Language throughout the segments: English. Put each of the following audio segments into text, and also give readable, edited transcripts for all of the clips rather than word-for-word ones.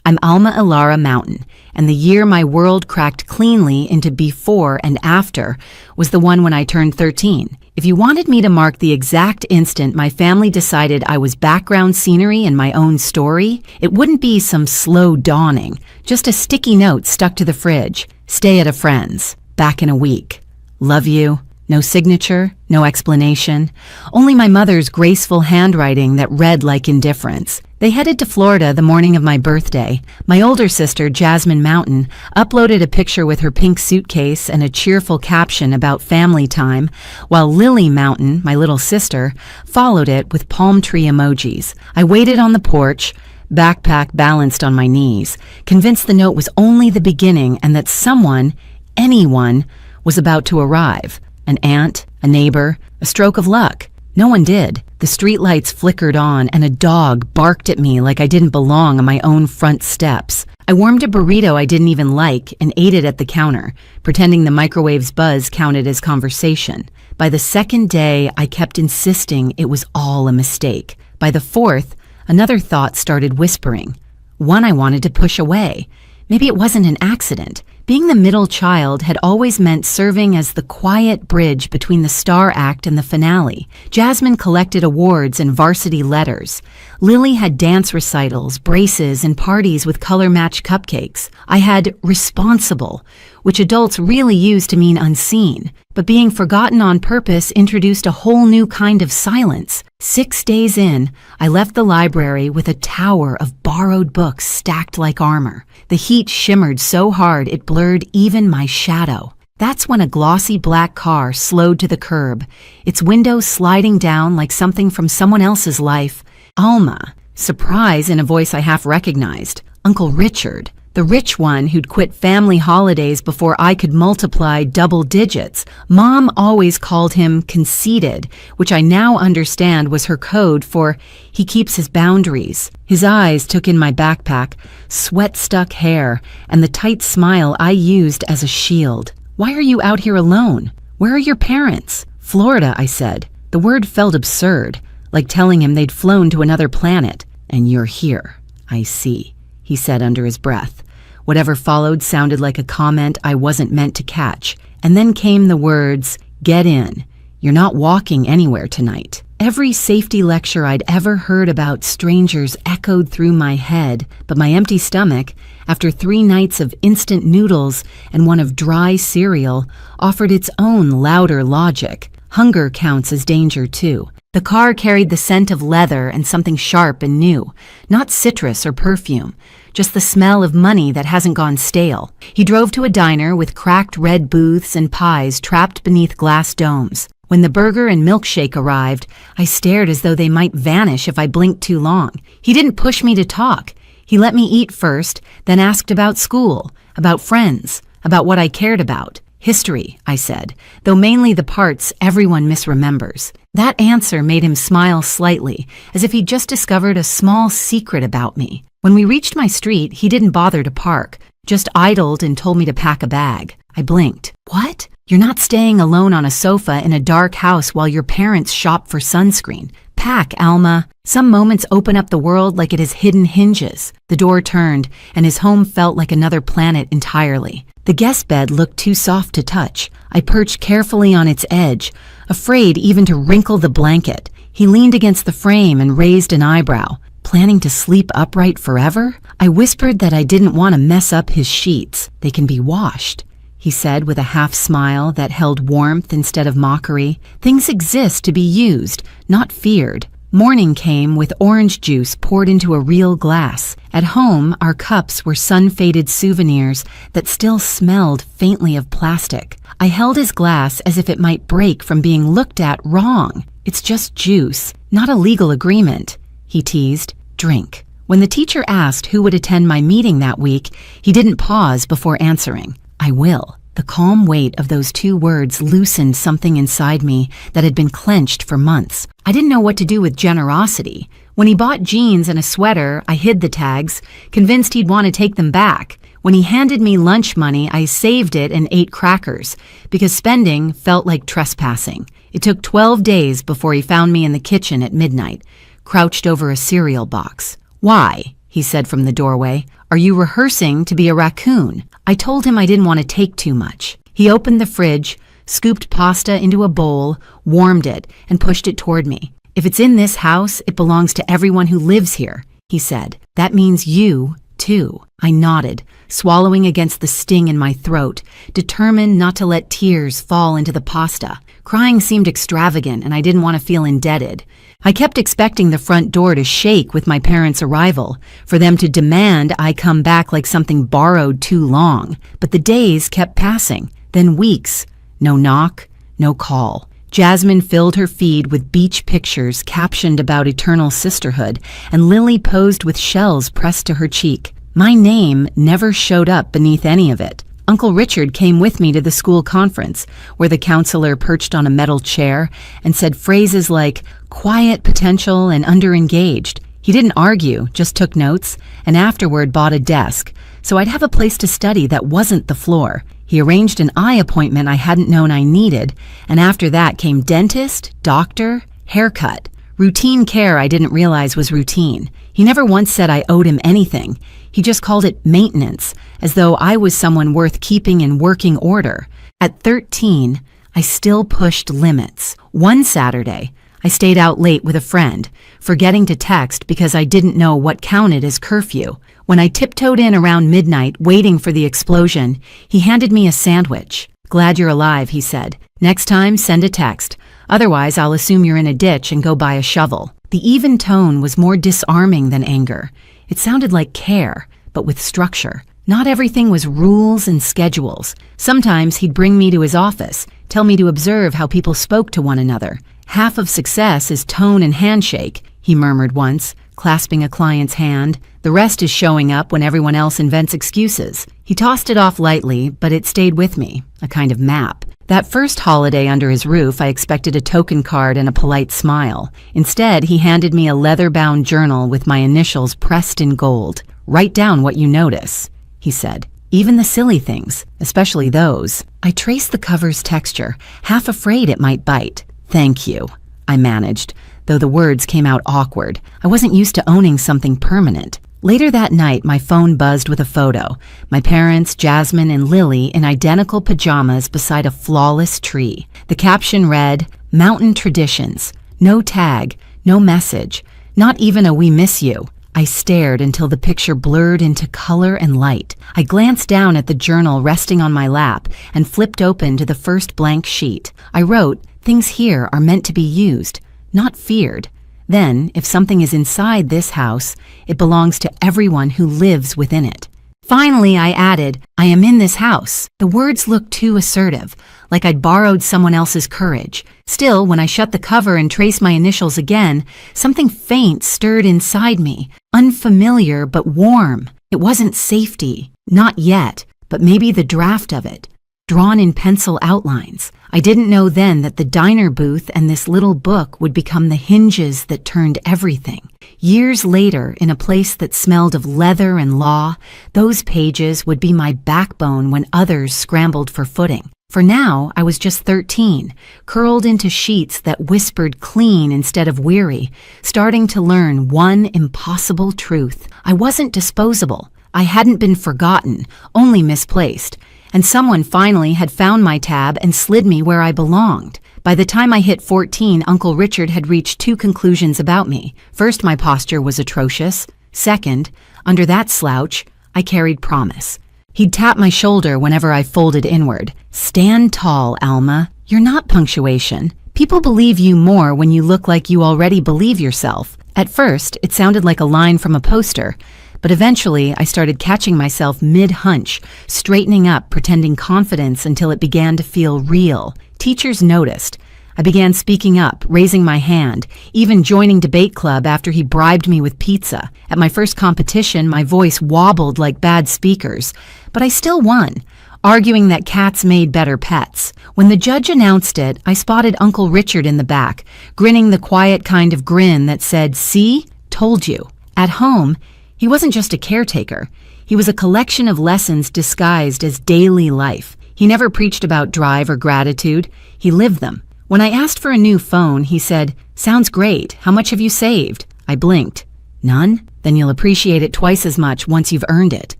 I'm Alma Ilara Mountain, and the year my world cracked cleanly into before and after was the one when I turned 13. If you wanted me to mark the exact instant my family decided I was background scenery in my own story, it wouldn't be some slow dawning, just a sticky note stuck to the fridge. Stay at a friend's. Back in a week. Love you. No signature, no explanation, only my mother's graceful handwriting that read like indifference. They headed to Florida the morning of my birthday. My older sister, Jasmine Mountain, uploaded a picture with her pink suitcase and a cheerful caption about family time, while Lily Mountain, my little sister, followed it with palm tree emojis. I waited on the porch, backpack balanced on my knees, convinced the note was only the beginning and that someone, anyone, was about to arrive. An aunt, a neighbor, a stroke of luck. No one did. The streetlights flickered on and a dog barked at me like I didn't belong on my own front steps. I warmed a burrito I didn't even like and ate it at the counter, pretending the microwave's buzz counted as conversation. By the second day, I kept insisting it was all a mistake. By the fourth, another thought started whispering. One I wanted to push away. Maybe it wasn't an accident. Being the middle child had always meant serving as the quiet bridge between the star act and the finale. Jasmine collected awards and varsity letters. Lily had dance recitals, braces, and parties with color-matched cupcakes. I had responsible, which adults really use to mean unseen. But being forgotten on purpose introduced a whole new kind of silence. 6 days in, I left the library with a tower of borrowed books stacked like armor. The heat shimmered so hard it blurred even my shadow. That's when a glossy black car slowed to the curb, its window sliding down like something from someone else's life. Alma. Surprise in a voice I half recognized. Uncle Richard. The rich one who'd quit family holidays before I could multiply double digits. Mom always called him conceited, which I now understand was her code for he keeps his boundaries. His eyes took in my backpack, sweat-stuck hair, and the tight smile I used as a shield. Why are you out here alone? Where are your parents? Florida, I said. The word felt absurd, like telling him they'd flown to another planet. And you're here. I see, he said under his breath. Whatever followed sounded like a comment I wasn't meant to catch. And then came the words, "Get in. You're not walking anywhere tonight." Every safety lecture I'd ever heard about strangers echoed through my head, but my empty stomach, after 3 nights of instant noodles and one of dry cereal, offered its own louder logic. Hunger counts as danger, too. The car carried the scent of leather and something sharp and new, not citrus or perfume, just the smell of money that hasn't gone stale. He drove to a diner with cracked red booths and pies trapped beneath glass domes. When the burger and milkshake arrived, I stared as though they might vanish if I blinked too long. He didn't push me to talk. He let me eat first, then asked about school, about friends, about what I cared about. History, I said, though mainly the parts everyone misremembers. That answer made him smile slightly, as if he'd just discovered a small secret about me. When we reached my street, he didn't bother to park, just idled and told me to pack a bag. I blinked. What? You're not staying alone on a sofa in a dark house while your parents shop for sunscreen. Pack, Alma. Some moments open up the world like it has hidden hinges. The door turned, and his home felt like another planet entirely. The guest bed looked too soft to touch. I perched carefully on its edge, afraid even to wrinkle the blanket. He leaned against the frame and raised an eyebrow. Planning to sleep upright forever? I whispered that I didn't want to mess up his sheets. They can be washed, he said with a half smile that held warmth instead of mockery. Things exist to be used, not feared. Morning came with orange juice poured into a real glass. At home, our cups were sun-faded souvenirs that still smelled faintly of plastic. I held his glass as if it might break from being looked at wrong. It's just juice, not a legal agreement, he teased. Drink. When the teacher asked who would attend my meeting that week, he didn't pause before answering. I will. The calm weight of those 2 words loosened something inside me that had been clenched for months. I didn't know what to do with generosity. When he bought jeans and a sweater, I hid the tags, convinced he'd want to take them back. When he handed me lunch money, I saved it and ate crackers, because spending felt like trespassing. It took 12 days before he found me in the kitchen at midnight, crouched over a cereal box. "Why?" he said from the doorway. "Are you rehearsing to be a raccoon?" I told him I didn't want to take too much. He opened the fridge, scooped pasta into a bowl, warmed it, and pushed it toward me. "If it's in this house, it belongs to everyone who lives here," he said. "That means you, too." I nodded, swallowing against the sting in my throat, determined not to let tears fall into the pasta. Crying seemed extravagant, and I didn't want to feel indebted. I kept expecting the front door to shake with my parents' arrival, for them to demand I come back like something borrowed too long. But the days kept passing, then weeks. No knock, no call. Jasmine filled her feed with beach pictures captioned about eternal sisterhood, and Lily posed with shells pressed to her cheek. My name never showed up beneath any of it. Uncle Richard came with me to the school conference, where the counselor perched on a metal chair and said phrases like quiet potential and underengaged. He didn't argue, just took notes, and afterward bought a desk, so I'd have a place to study that wasn't the floor. He arranged an eye appointment I hadn't known I needed, and after that came dentist, doctor, haircut. Routine care I didn't realize was routine. He never once said I owed him anything. He just called it maintenance, as though I was someone worth keeping in working order. At 13, I still pushed limits. One Saturday, I stayed out late with a friend, forgetting to text because I didn't know what counted as curfew. When I tiptoed in around midnight, waiting for the explosion, he handed me a sandwich. "Glad you're alive," he said. "Next time, send a text. Otherwise, I'll assume you're in a ditch and go buy a shovel." The even tone was more disarming than anger. It sounded like care, but with structure. Not everything was rules and schedules. Sometimes he'd bring me to his office, tell me to observe how people spoke to one another. "Half of success is tone and handshake," he murmured once, clasping a client's hand. "The rest is showing up when everyone else invents excuses." He tossed it off lightly, but it stayed with me, a kind of map. That first holiday under his roof, I expected a token card and a polite smile. Instead, he handed me a leather-bound journal with my initials pressed in gold. "Write down what you notice," he said. "Even the silly things, especially those." I traced the cover's texture, half afraid it might bite. "Thank you," I managed, though the words came out awkward. I wasn't used to owning something permanent. Later that night, my phone buzzed with a photo. My parents, Jasmine and Lily, in identical pajamas beside a flawless tree. The caption read, "Mountain Traditions." No tag, no message, not even a "we miss you." I stared until the picture blurred into color and light. I glanced down at the journal resting on my lap and flipped open to the first blank sheet. I wrote, "Things here are meant to be used, not feared." Then, if something is inside this house, it belongs to everyone who lives within it. Finally, I added, "I am in this house." The words looked too assertive, like I'd borrowed someone else's courage. Still, when I shut the cover and traced my initials again, something faint stirred inside me, unfamiliar but warm. It wasn't safety, not yet, but maybe the draft of it, drawn in pencil outlines. I didn't know then that the diner booth and this little book would become the hinges that turned everything. Years later, in a place that smelled of leather and law, those pages would be my backbone when others scrambled for footing. For now, I was just 13, curled into sheets that whispered clean instead of weary, starting to learn one impossible truth. I wasn't disposable. I hadn't been forgotten, only misplaced. And someone finally had found my tab and slid me where I belonged. By the time I hit 14, Uncle Richard had reached two conclusions about me. First, my posture was atrocious. Second, under that slouch, I carried promise. He'd tap my shoulder whenever I folded inward. "Stand tall, Alma. You're not punctuation. People believe you more when you look like you already believe yourself." At first, it sounded like a line from a poster, but eventually I started catching myself mid-hunch, straightening up, pretending confidence until it began to feel real. Teachers noticed. I began speaking up, raising my hand, even joining debate club after he bribed me with pizza. At my first competition, my voice wobbled like bad speakers, but I still won, arguing that cats made better pets. When the judge announced it, I spotted Uncle Richard in the back, grinning the quiet kind of grin that said, "See? Told you." At home, he wasn't just a caretaker. He was a collection of lessons disguised as daily life. He never preached about drive or gratitude. He lived them. When I asked for a new phone, he said, "Sounds great. How much have you saved?" I blinked. "None?" Then you'll appreciate it twice as much once you've earned it.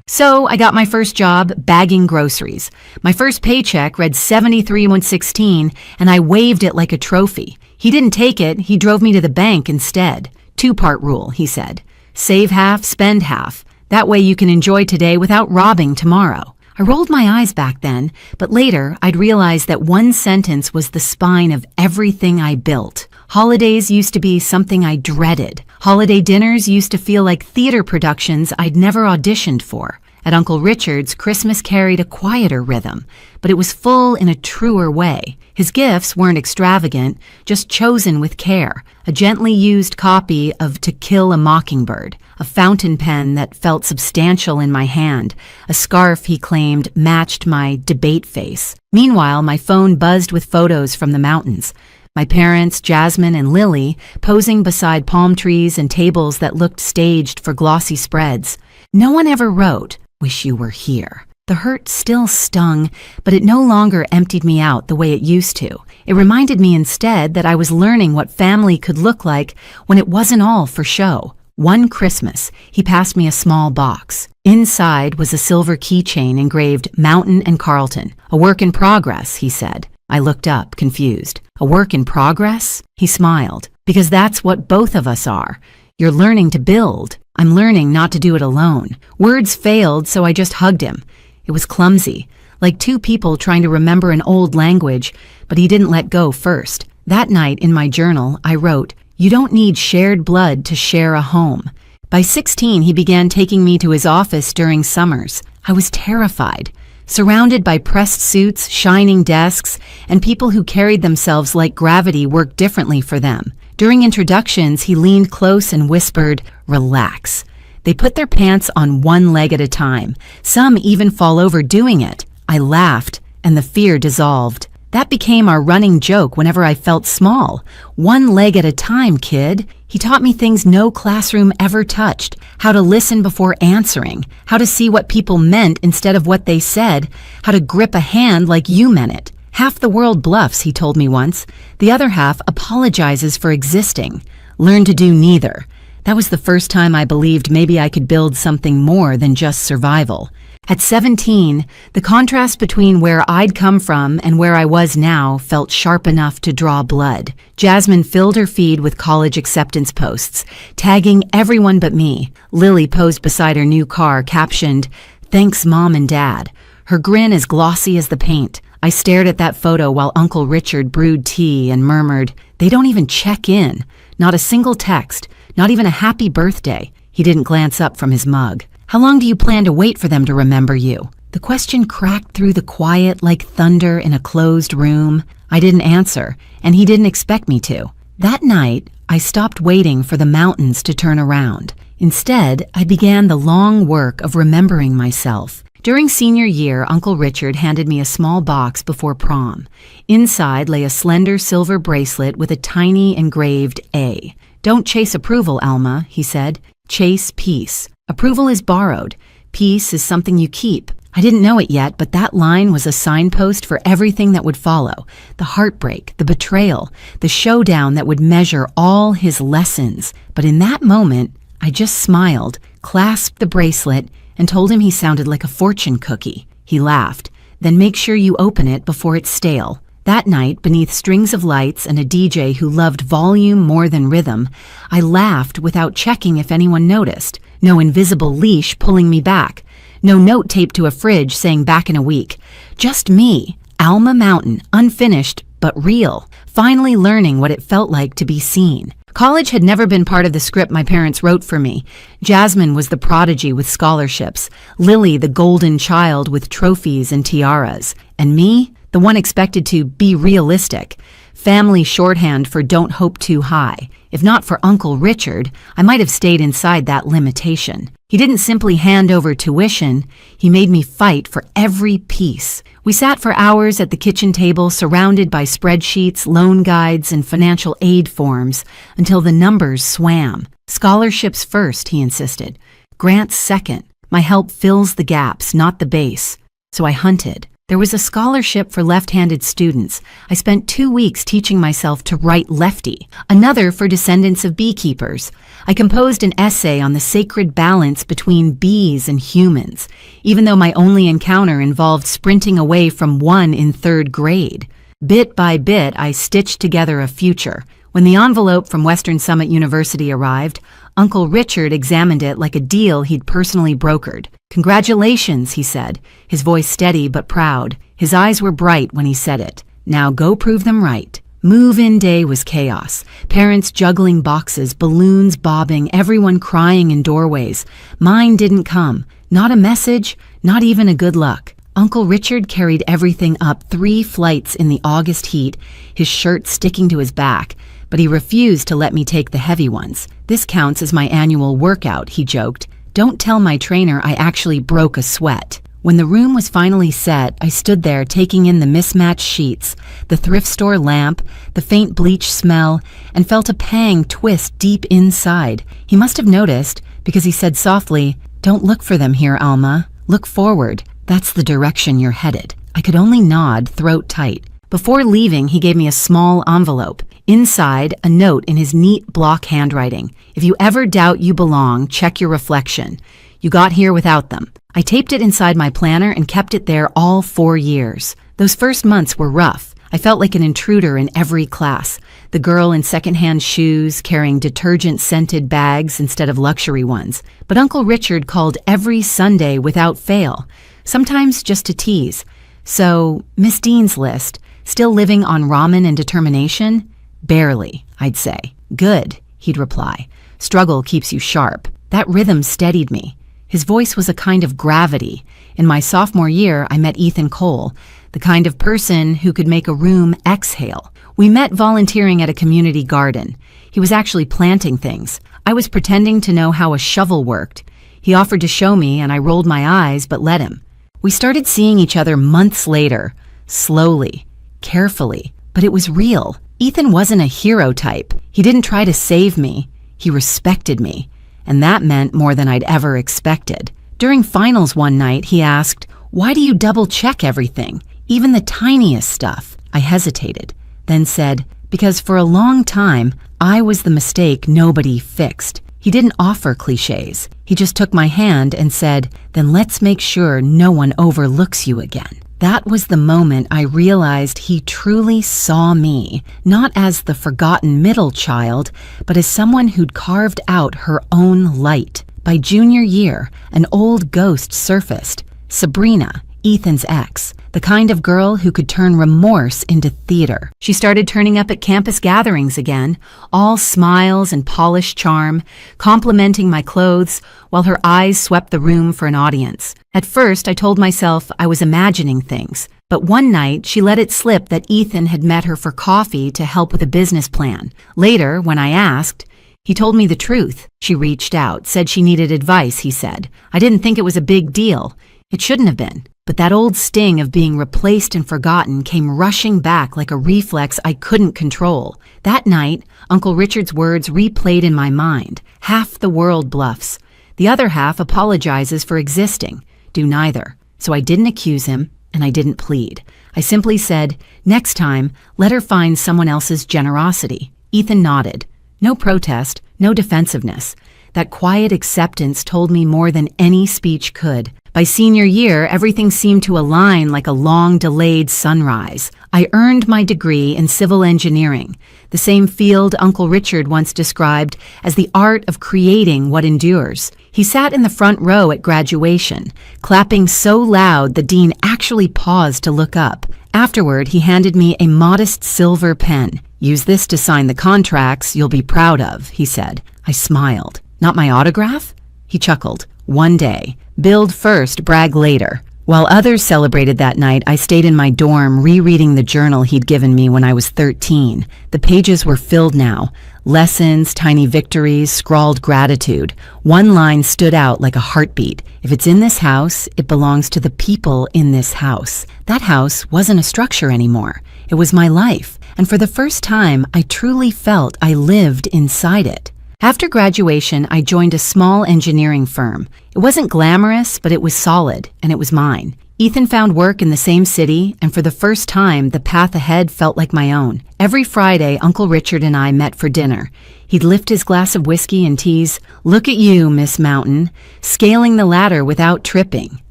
So I got my first job bagging groceries. My first paycheck read 73,116, and I waved it like a trophy. He didn't take it, he drove me to the bank instead. Two-part rule, he said. Save half, spend half. That way you can enjoy today without robbing tomorrow. I rolled my eyes back then, but later I'd realized that one sentence was the spine of everything I built. Holidays used to be something I dreaded. Holiday dinners used to feel like theater productions I'd never auditioned for. At Uncle Richard's, Christmas carried a quieter rhythm, but it was full in a truer way. His gifts weren't extravagant, just chosen with care. A gently used copy of To Kill a Mockingbird, a fountain pen that felt substantial in my hand, a scarf he claimed matched my debate face. Meanwhile, my phone buzzed with photos from the mountains. My parents, Jasmine and Lily, posing beside palm trees and tables that looked staged for glossy spreads. No one ever wrote, "Wish you were here." The hurt still stung, but it no longer emptied me out the way it used to. It reminded me instead that I was learning what family could look like when it wasn't all for show. One Christmas, he passed me a small box. Inside was a silver keychain engraved Mountain and Carlton. "A work in progress," he said. I looked up, confused. "A work in progress?" He smiled. "Because that's what both of us are. You're learning to build. I'm learning not to do it alone." Words failed, so I just hugged him. It was clumsy, like two people trying to remember an old language, but he didn't let go first. That night in my journal, I wrote, "You don't need shared blood to share a home." By 16, he began taking me to his office during summers. I was terrified. Surrounded by pressed suits, shining desks, and people who carried themselves like gravity worked differently for them. During introductions, he leaned close and whispered, "Relax." They put their pants on one leg at a time. Some even fall over doing it. I laughed, and the fear dissolved. That became our running joke whenever I felt small. "One leg at a time, kid." He taught me things no classroom ever touched. How to listen before answering. How to see what people meant instead of what they said. How to grip a hand like you meant it. "Half the world bluffs," he told me once. "The other half apologizes for existing." Learn to do neither. That was the first time I believed maybe I could build something more than just survival. At 17, the contrast between where I'd come from and where I was now felt sharp enough to draw blood. Jasmine filled her feed with college acceptance posts, tagging everyone but me. Lily posed beside her new car, captioned, "Thanks, Mom and Dad." Her grin as glossy as the paint. I stared at that photo while Uncle Richard brewed tea and murmured, "They don't even check in. Not a single text. Not even a happy birthday." He didn't glance up from his mug. "How long do you plan to wait for them to remember you?" The question cracked through the quiet like thunder in a closed room. I didn't answer, and he didn't expect me to. That night, I stopped waiting for the mountains to turn around. Instead, I began the long work of remembering myself. During senior year, Uncle Richard handed me a small box before prom. Inside lay a slender silver bracelet with a tiny engraved A. "Don't chase approval, Alma," he said. "Chase peace. Approval is borrowed. Peace is something you keep." I didn't know it yet, but that line was a signpost for everything that would follow. The heartbreak, the betrayal, the showdown that would measure all his lessons. But in that moment, I just smiled, clasped the bracelet, and told him he sounded like a fortune cookie. He laughed. "Then make sure you open it before it's stale." That night, beneath strings of lights and a DJ who loved volume more than rhythm, I laughed without checking if anyone noticed. No invisible leash pulling me back. No note taped to a fridge saying back in a week. Just me, Alma Mountain, unfinished but real, finally learning what it felt like to be seen. College had never been part of the script my parents wrote for me. Jasmine was the prodigy with scholarships, Lily the golden child with trophies and tiaras, and me, the one expected to be realistic. Family shorthand for don't hope too high. If not for Uncle Richard, I might have stayed inside that limitation. He didn't simply hand over tuition, he made me fight for every piece. We sat for hours at the kitchen table surrounded by spreadsheets, loan guides, and financial aid forms until the numbers swam. "Scholarships first," he insisted. "Grants second. My help fills the gaps, not the base." So I hunted. There was a scholarship for left-handed students. I spent 2 weeks teaching myself to write lefty, another for descendants of beekeepers. I composed an essay on the sacred balance between bees and humans, even though my only encounter involved sprinting away from one in 3rd grade. Bit by bit, I stitched together a future. When the envelope from Western Summit University arrived, Uncle Richard examined it like a deal he'd personally brokered. "Congratulations," he said, his voice steady but proud. His eyes were bright when he said it. "Now go prove them right." Move-in day was chaos. Parents juggling boxes, balloons bobbing, everyone crying in doorways. Mine didn't come. Not a message, not even a good luck. Uncle Richard carried everything up 3 flights in the August heat, his shirt sticking to his back, but he refused to let me take the heavy ones. "This counts as my annual workout," he joked. "Don't tell my trainer I actually broke a sweat." When the room was finally set, I stood there taking in the mismatched sheets, the thrift store lamp, the faint bleach smell, and felt a pang twist deep inside. He must have noticed, because he said softly, "Don't look for them here, Alma. Look forward. That's the direction you're headed." I could only nod, throat tight. Before leaving, he gave me a small envelope. Inside, a note in his neat block handwriting. "If you ever doubt you belong, check your reflection. You got here without them." I taped it inside my planner and kept it there all 4 years. Those first months were rough. I felt like an intruder in every class. The girl in secondhand shoes, carrying detergent-scented bags instead of luxury ones. But Uncle Richard called every Sunday without fail, sometimes just to tease. "So, Miss Dean's list, still living on ramen and determination?" "Barely," I'd say. "Good," he'd reply. "Struggle keeps you sharp." That rhythm steadied me. His voice was a kind of gravity. In my sophomore year, I met Ethan Cole, the kind of person who could make a room exhale. We met volunteering at a community garden. He was actually planting things. I was pretending to know how a shovel worked. He offered to show me, and I rolled my eyes but let him. We started seeing each other months later, slowly, carefully, but it was real. Ethan wasn't a hero type. He didn't try to save me. He respected me. And that meant more than I'd ever expected. During finals one night, he asked, "Why do you double-check everything, even the tiniest stuff?" I hesitated, then said, "Because for a long time, I was the mistake nobody fixed." He didn't offer cliches. He just took my hand and said, "Then let's make sure no one overlooks you again." That was the moment I realized he truly saw me, not as the forgotten middle child, but as someone who'd carved out her own light. By junior year, an old ghost surfaced, Sabrina, Ethan's ex, the kind of girl who could turn remorse into theater. She started turning up at campus gatherings again, all smiles and polished charm, complimenting my clothes while her eyes swept the room for an audience. At first, I told myself I was imagining things, but one night she let it slip that Ethan had met her for coffee to help with a business plan. Later, when I asked, he told me the truth. She reached out, said she needed advice, he said. I didn't think it was a big deal. It shouldn't have been. But that old sting of being replaced and forgotten came rushing back like a reflex I couldn't control. That night, Uncle Richard's words replayed in my mind. Half the world bluffs. The other half apologizes for existing. Do neither. So I didn't accuse him, and I didn't plead. I simply said, next time, let her find someone else's generosity. Ethan nodded. No protest, no defensiveness. That quiet acceptance told me more than any speech could. By senior year, everything seemed to align like a long-delayed sunrise. I earned my degree in civil engineering, the same field Uncle Richard once described as the art of creating what endures. He sat in the front row at graduation, clapping so loud the dean actually paused to look up. Afterward, he handed me a modest silver pen. Use this to sign the contracts you'll be proud of, he said. I smiled. Not my autograph? He chuckled. One day. Build first, brag later. While others celebrated that night, I stayed in my dorm rereading the journal he'd given me when I was 13. The pages were filled now. Lessons, tiny victories, scrawled gratitude. One line stood out like a heartbeat. If it's in this house, it belongs to the people in this house. That house wasn't a structure anymore. It was my life. And for the first time, I truly felt I lived inside it. After graduation, I joined a small engineering firm. It wasn't glamorous, but it was solid, and it was mine. Ethan found work in the same city, and for the first time, the path ahead felt like my own. Every Friday, Uncle Richard and I met for dinner. He'd lift his glass of whiskey and tease, "Look at you, Miss Mountain, scaling the ladder without tripping."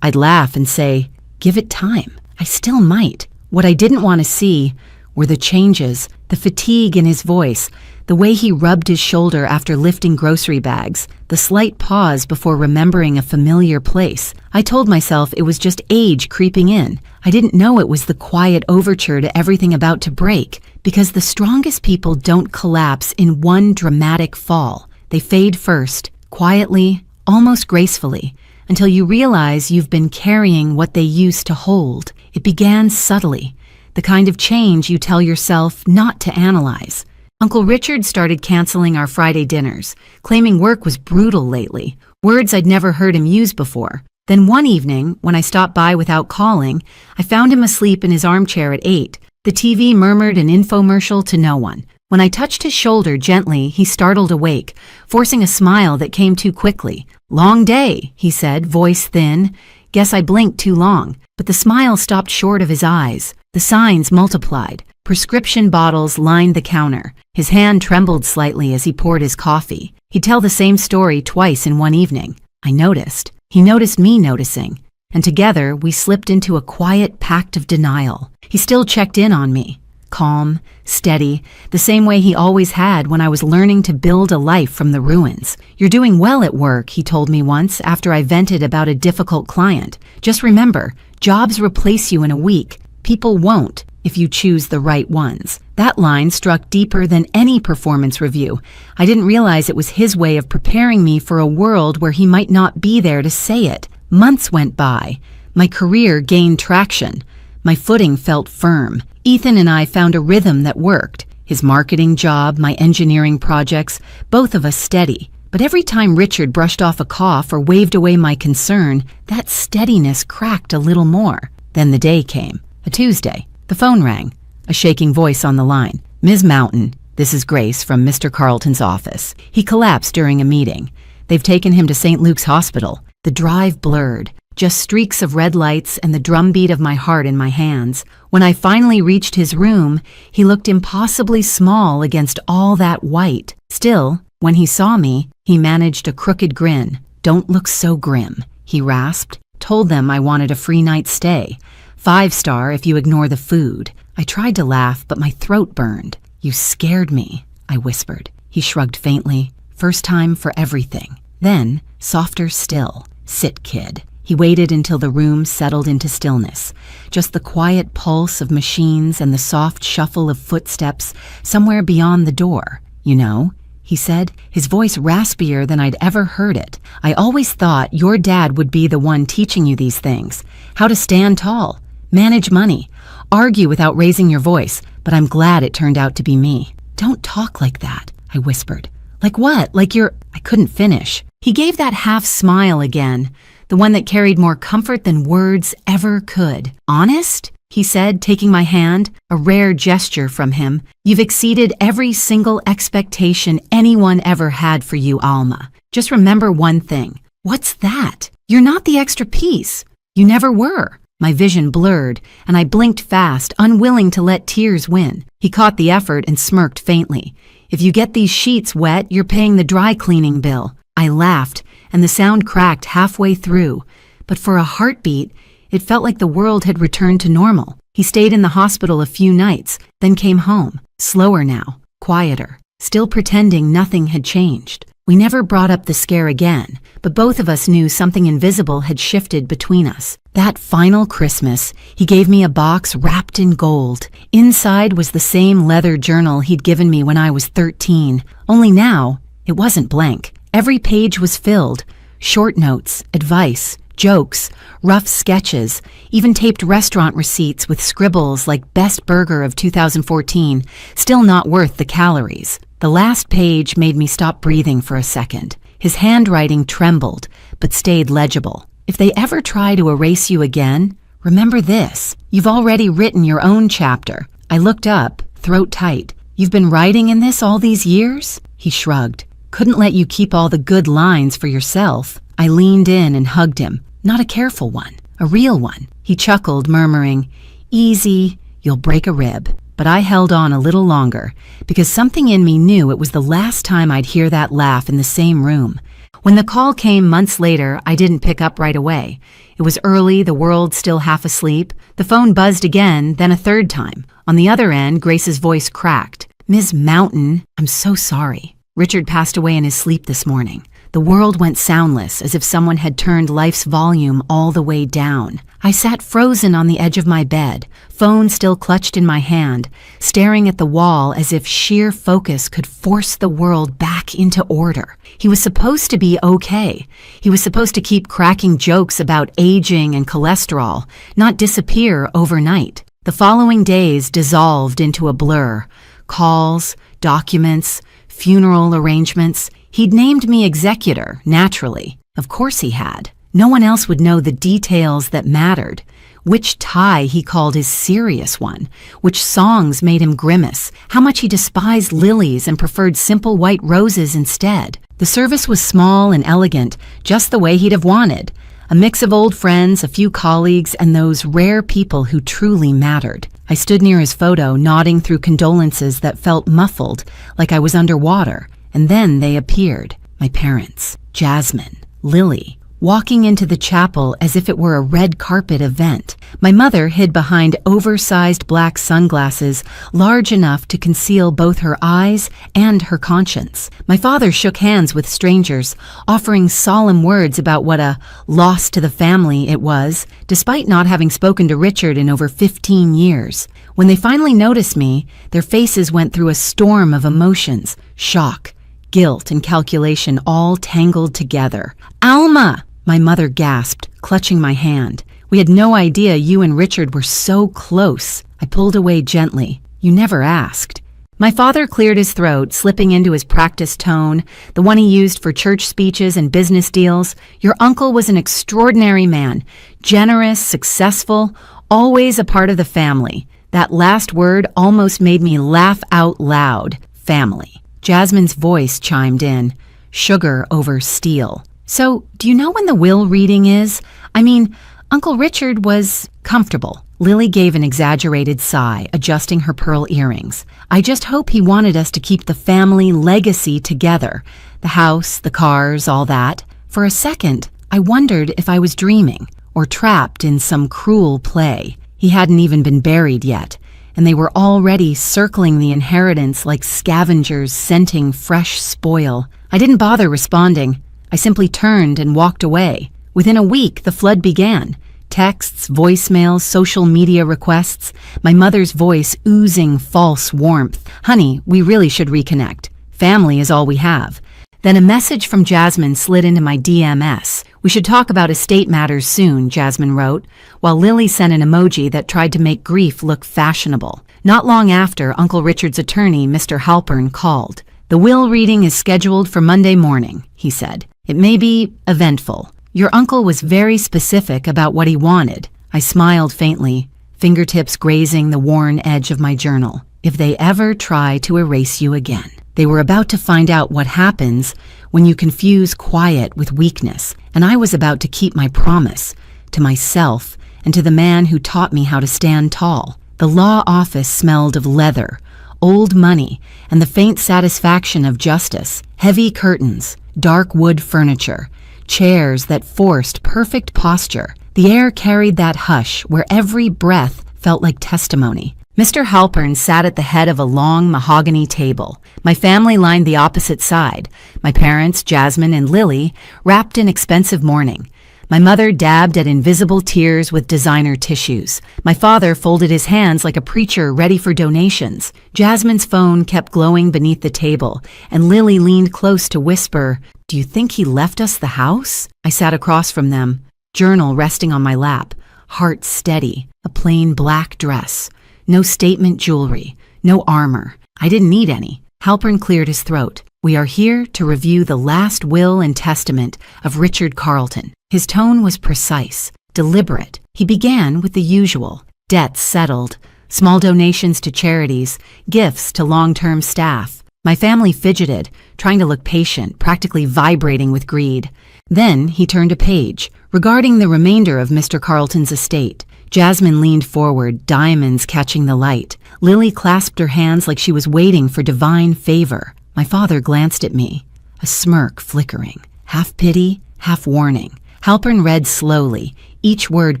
I'd laugh and say, "Give it time. I still might." What I didn't want to see were the changes, the fatigue in his voice, the way he rubbed his shoulder after lifting grocery bags, the slight pause before remembering a familiar place. I told myself it was just age creeping in. I didn't know it was the quiet overture to everything about to break, because the strongest people don't collapse in one dramatic fall. They fade first, quietly, almost gracefully, until you realize you've been carrying what they used to hold. It began subtly, the kind of change you tell yourself not to analyze. Uncle Richard started canceling our Friday dinners, claiming work was brutal lately, words I'd never heard him use before. Then one evening, when I stopped by without calling, I found him asleep in his armchair at 8. The TV murmured an infomercial to no one. When I touched his shoulder gently, he startled awake, forcing a smile that came too quickly. "Long day," he said, voice thin. Guess I blinked too long. But the smile stopped short of his eyes. The signs multiplied. Prescription bottles lined the counter. His hand trembled slightly as he poured his coffee. He'd tell the same story twice in one evening. I noticed. He noticed me noticing. And together, we slipped into a quiet pact of denial. He still checked in on me. Calm, steady, the same way he always had when I was learning to build a life from the ruins. "You're doing well at work," he told me once after I vented about a difficult client. "Just remember, jobs replace you in a week. People won't if you choose the right ones." That line struck deeper than any performance review. I didn't realize it was his way of preparing me for a world where he might not be there to say it. Months went by. My career gained traction. My footing felt firm. Ethan and I found a rhythm that worked. His marketing job, my engineering projects, both of us steady. But every time Richard brushed off a cough or waved away my concern, that steadiness cracked a little more. Then the day came. A Tuesday. The phone rang. A shaking voice on the line. "Ms. Mountain, this is Grace from Mr. Carlton's office. He collapsed during a meeting. They've taken him to St. Luke's Hospital." The drive blurred. Just streaks of red lights and the drumbeat of my heart in my hands. When I finally reached his room, he looked impossibly small against all that white. Still, when he saw me, he managed a crooked grin. "Don't look so grim," he rasped. "Told them I wanted a free night's stay. 5-star if you ignore the food." I tried to laugh, but my throat burned. "You scared me," I whispered. He shrugged faintly. "First time for everything." Then, softer still. "Sit, kid." He waited until the room settled into stillness, just the quiet pulse of machines and the soft shuffle of footsteps somewhere beyond the door. "You know," he said, his voice raspier than I'd ever heard it, "I always thought your dad would be the one teaching you these things. How to stand tall, manage money, argue without raising your voice, but I'm glad it turned out to be me." "Don't talk like that," I whispered. "Like what? Like you're—" I couldn't finish. He gave that half smile again, the one that carried more comfort than words ever could. "Honest?" he said, taking my hand, a rare gesture from him. "You've exceeded every single expectation anyone ever had for you, Alma. Just remember one thing." "What's that?" "You're not the extra piece. You never were." My vision blurred, and I blinked fast, unwilling to let tears win. He caught the effort and smirked faintly. "If you get these sheets wet, you're paying the dry cleaning bill." I laughed, and the sound cracked halfway through. But for a heartbeat, it felt like the world had returned to normal. He stayed in the hospital a few nights, then came home. Slower now, quieter, still pretending nothing had changed. We never brought up the scare again, but both of us knew something invisible had shifted between us. That final Christmas, he gave me a box wrapped in gold. Inside was the same leather journal he'd given me when I was 13. Only now, it wasn't blank. Every page was filled. Short notes, advice, jokes, rough sketches, even taped restaurant receipts with scribbles like "Best Burger of 2014, still not worth the calories." The last page made me stop breathing for a second. His handwriting trembled, but stayed legible. "If they ever try to erase you again, remember this. You've already written your own chapter." I looked up, throat tight. "You've been writing in this all these years?" He shrugged. Couldn't let you keep all the good lines for yourself. I leaned in and hugged him. Not a careful one, a real one. He chuckled, murmuring, "Easy, you'll break a rib." But I held on a little longer, because something in me knew it was the last time I'd hear that laugh in the same room. When the call came months later, I didn't pick up right away. It was early, the world still half asleep. The phone buzzed again, then a third time. On the other end, Grace's voice cracked. "Ms. Mountain, I'm so sorry. Richard passed away in his sleep this morning." The world went soundless, as if someone had turned life's volume all the way down. I sat frozen on the edge of my bed, phone still clutched in my hand, staring at the wall as if sheer focus could force the world back into order. He was supposed to be okay. He was supposed to keep cracking jokes about aging and cholesterol, not disappear overnight. The following days dissolved into a blur. Calls, documents, funeral arrangements. He'd named me executor, naturally. Of course he had. No one else would know the details that mattered. Which tie he called his serious one, which songs made him grimace, how much he despised lilies and preferred simple white roses instead. The service was small and elegant, just the way he'd have wanted. A mix of old friends, a few colleagues, and those rare people who truly mattered. I stood near his photo, nodding through condolences that felt muffled, like I was underwater. And then they appeared, my parents, Jasmine, Lily, walking into the chapel as if it were a red carpet event. My mother hid behind oversized black sunglasses, large enough to conceal both her eyes and her conscience. My father shook hands with strangers, offering solemn words about what a loss to the family it was, despite not having spoken to Richard in over 15 years. When they finally noticed me, their faces went through a storm of emotions, shock, guilt, and calculation all tangled together. "Alma!" my mother gasped, clutching my hand. "We had no idea you and Richard were so close." I pulled away gently. "You never asked." My father cleared his throat, slipping into his practiced tone, the one he used for church speeches and business deals. "Your uncle was an extraordinary man, generous, successful, always a part of the family." That last word almost made me laugh out loud. Family. Jasmine's voice chimed in. Sugar over steel. "So, do you know when the will reading is? I mean, Uncle Richard was comfortable." Lily gave an exaggerated sigh, adjusting her pearl earrings. "I just hope he wanted us to keep the family legacy together. The house, the cars, all that." For a second, I wondered if I was dreaming or trapped in some cruel play. He hadn't even been buried yet, and they were already circling the inheritance like scavengers scenting fresh spoil. I didn't bother responding. I simply turned and walked away. Within a week, the flood began. Texts, voicemails, social media requests, my mother's voice oozing false warmth. "Honey, we really should reconnect. Family is all we have." Then a message from Jasmine slid into my DMS. "We should talk about estate matters soon," Jasmine wrote, while Lily sent an emoji that tried to make grief look fashionable. Not long after, Uncle Richard's attorney, Mr. Halpern, called. "The will reading is scheduled for Monday morning," he said. "It may be eventful. Your uncle was very specific about what he wanted." I smiled faintly, fingertips grazing the worn edge of my journal. "If they ever try to erase you again." They were about to find out what happens when you confuse quiet with weakness, and I was about to keep my promise to myself and to the man who taught me how to stand tall. The law office smelled of leather, old money, and the faint satisfaction of justice. Heavy curtains, dark wood furniture, chairs that forced perfect posture. The air carried that hush where every breath felt like testimony. Mr. Halpern sat at the head of a long mahogany table. My family lined the opposite side. My parents, Jasmine and Lily, wrapped in expensive mourning. My mother dabbed at invisible tears with designer tissues. My father folded his hands like a preacher ready for donations. Jasmine's phone kept glowing beneath the table, and Lily leaned close to whisper, "Do you think he left us the house?" I sat across from them, journal resting on my lap, heart steady, a plain black dress. No statement jewelry, no armor. I didn't need any. Halpern cleared his throat. "We are here to review the last will and testament of Richard Carleton." His tone was precise, deliberate. He began with the usual. Debts settled, small donations to charities, gifts to long-term staff. My family fidgeted, trying to look patient, practically vibrating with greed. Then he turned a page, regarding the remainder of Mr. Carlton's estate. Jasmine leaned forward, diamonds catching the light. Lily clasped her hands like she was waiting for divine favor. My father glanced at me, a smirk flickering, half pity, half warning. Halpern read slowly, each word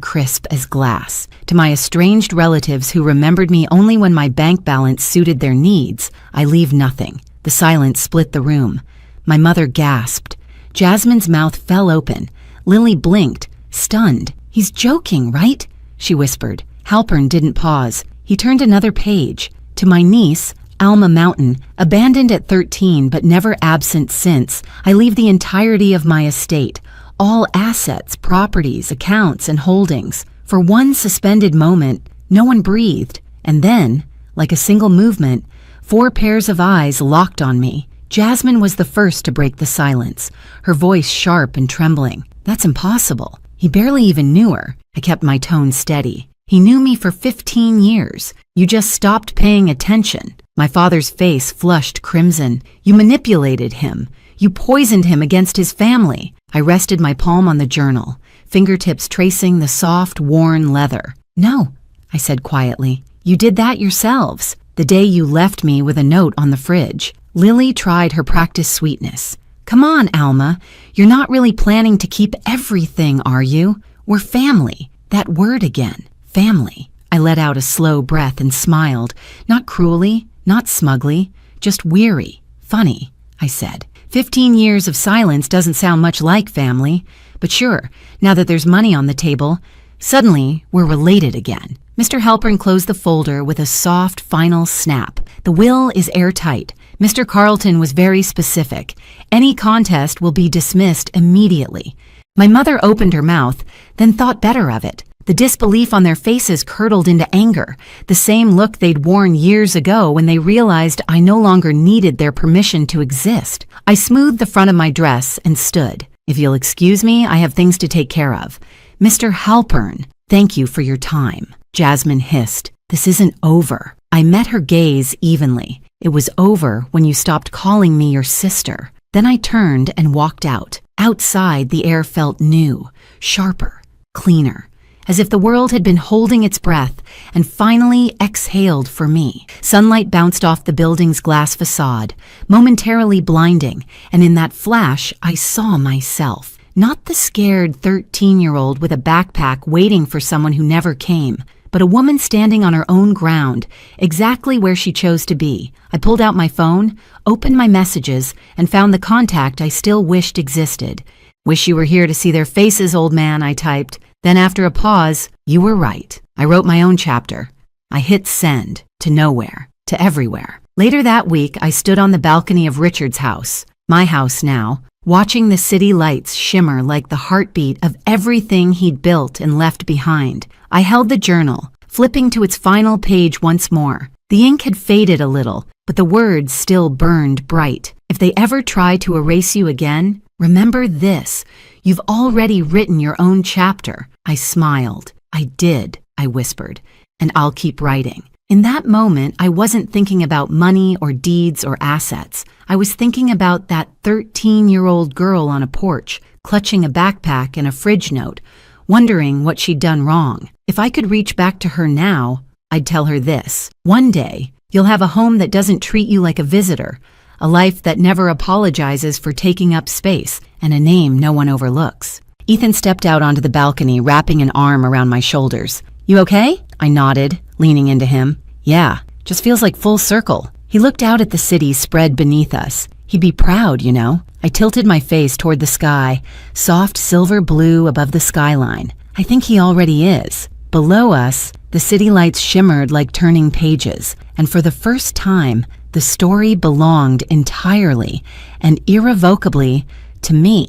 crisp as glass. To my estranged relatives who remembered me only when my bank balance suited their needs, I leave nothing. The silence split the room. My mother gasped. Jasmine's mouth fell open. Lily blinked, stunned. "He's joking, right?" she whispered. Halpern didn't pause. He turned another page. To my niece, Alma Mountain, abandoned at 13 but never absent since, I leave the entirety of my estate, all assets, properties, accounts, and holdings. For one suspended moment, no one breathed, and then, like a single movement, 4 pairs of eyes locked on me. Jasmine was the first to break the silence, her voice sharp and trembling. "That's impossible. He barely even knew her." I kept my tone steady. "He knew me for 15 years. You just stopped paying attention." My father's face flushed crimson. "You manipulated him. You poisoned him against his family." I rested my palm on the journal, fingertips tracing the soft, worn leather. "No," I said quietly. "You did that yourselves, the day you left me with a note on the fridge." Lily tried her practiced sweetness. "Come on, Alma. You're not really planning to keep everything, are you? We're family." That word again, family. I let out a slow breath and smiled, not cruelly, not smugly, just weary. "Funny," I said. 15 years of silence doesn't sound much like family, but sure, now that there's money on the table, suddenly we're related again. Mr. Halpern closed the folder with a soft, final snap. "The will is airtight. Mr. Carlton was very specific. Any contest will be dismissed immediately." My mother opened her mouth, then thought better of it. The disbelief on their faces curdled into anger, the same look they'd worn years ago when they realized I no longer needed their permission to exist. I smoothed the front of my dress and stood. "If you'll excuse me, I have things to take care of." "Mr. Halpern, thank you for your time," Jasmine hissed. "This isn't over." I met her gaze evenly. "It was over when you stopped calling me your sister." Then I turned and walked out. Outside, the air felt new, sharper, cleaner, as if the world had been holding its breath and finally exhaled for me. Sunlight bounced off the building's glass facade, momentarily blinding, and in that flash, I saw myself. Not the scared 13-year-old with a backpack waiting for someone who never came, but a woman standing on her own ground, exactly where she chose to be. I pulled out my phone, opened my messages, and found the contact I still wished existed. "Wish you were here to see their faces, old man," I typed. Then after a pause, "You were right." I wrote my own chapter. I hit send, to nowhere, to everywhere. Later that week, I stood on the balcony of Richard's house, my house now, watching the city lights shimmer like the heartbeat of everything he'd built and left behind. I held the journal, flipping to its final page once more. The ink had faded a little, but the words still burned bright. "If they ever try to erase you again, remember this. You've already written your own chapter." I smiled. "I did," I whispered, "and I'll keep writing." In that moment, I wasn't thinking about money or deeds or assets. I was thinking about that 13-year-old girl on a porch, clutching a backpack and a fridge note, wondering what she'd done wrong. If I could reach back to her now, I'd tell her this: one day, you'll have a home that doesn't treat you like a visitor, a life that never apologizes for taking up space, and a name no one overlooks. Ethan stepped out onto the balcony, wrapping an arm around my shoulders. "You okay?" I nodded, leaning into him. "Yeah, just feels like full circle." He looked out at the city spread beneath us. He'd be proud, you know. I tilted my face toward the sky, soft silver blue above the skyline. I think he already is. Below us, the city lights shimmered like turning pages, and for the first time, the story belonged entirely and irrevocably to me.